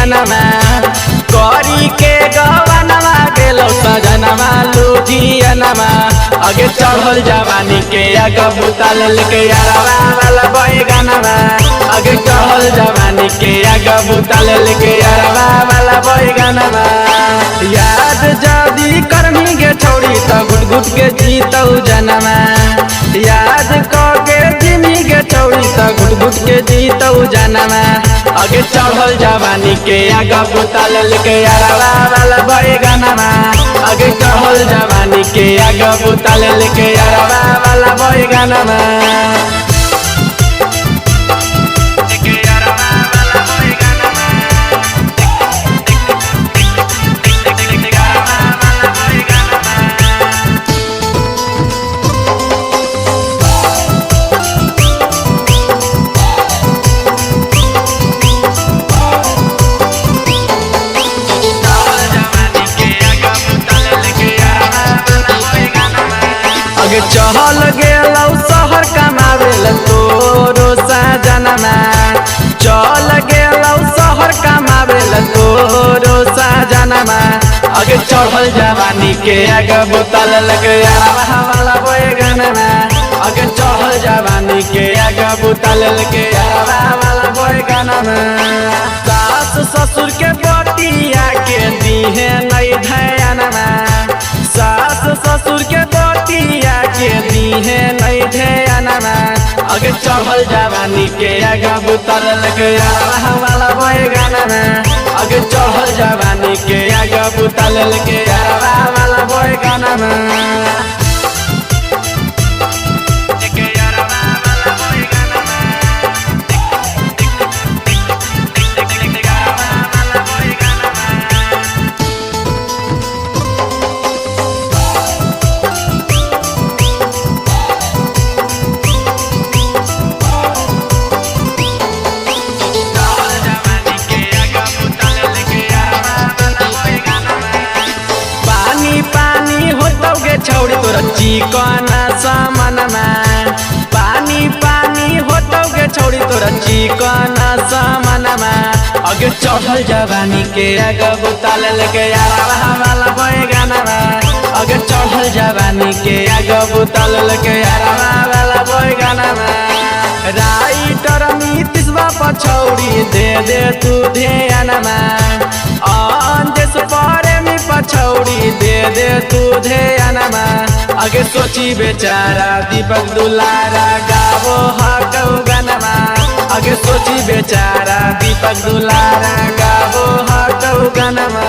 लुधियानमा करी के गवानमा गेलो सजनमा लुधियानमा अगे चढ़ल जवानी के आग बुताल लेके यारवा वाला बैगनमा अगे चढ़ल जवानी के आग बुताल लेके यारवा वाला बैगनमा याद जदी करनी के छोड़ी त घुट घुट के जीतौ जनमा याद के जिमी के छोड़ी त घुट घुट के जीतौ जनमा अगे चढ़ल जवानी के आग बुताल लेके यारवा वाला बैगनमा अगे चढ़ल जवानी के आग बुताल लेके यारवा वाला बैगनमा अगे चहल गेलौ शहर कमावेल तोरो सजनमा चल गेलौ शहर कमावेल तोरो सजनमा अगे चढ़ल जवानी के आग बोतल लगे यारवा वाला बैगनमा अगे चढ़ल जवानी के आग बोतल लगे यारवा वाला बैगनमा सास ससुर के बटिया के दीहे नहीं ध्यानमा सास ससुर के बटिया के दीहे नहीं ध्यानमा अगे चढ़ल जवानी के आग बुतल लगे यारवा वाला बैगनमा अगे चढ़ल जवानी के आग बुतल लगे यारवा वाला बैगनमा छौड़ी तोरा चिकन सामनमा पानी पानी होतौ गे छौड़ी तोरा चिकन सामनमा अगे चढ़ल जवानी के आग बुताल लेके यारवा वाला बैगनमा अगे चढ़ल जवानी के आग बुताल लेके यारवा वाला बैगनमा राइटर नीतिशवा पछौड़ी दे तू ध्यानमा अंदेश प्रेमी पछौड़ी दे तू ध्यानमा अगे सोची बेचारा दीपक दुलारा गावो हकौ गनमा अगे सोची बेचारा दीपक दुलारा गावो हकौ गनमा।